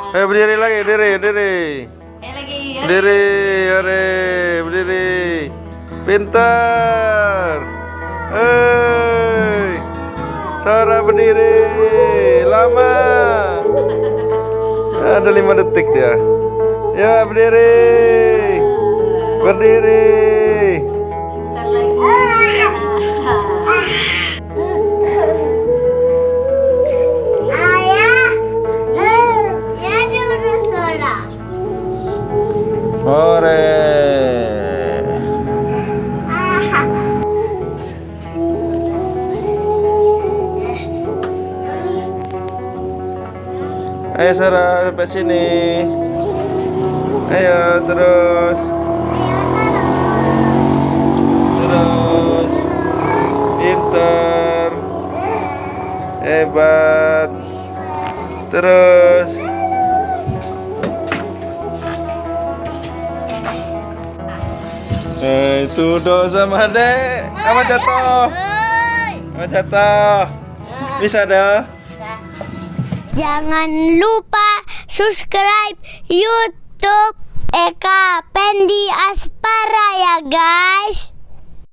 Berdiri lagi, berdiri. Lagi. Berdiri, ore, berdiri. Pintar. Sarah berdiri. Lama. Ada 5 detik dia. Ya, berdiri. Berdiri. Bentar lagi. Ore. Ayo Sarah sampai sini. Ayo terus. Terus. Pinter. Hebat. Terus. Itu dosa sama adek. Apa jatuh? Apa jatuh? Bisa dah. Jangan lupa subscribe YouTube Eka Pendi Aspara ya guys.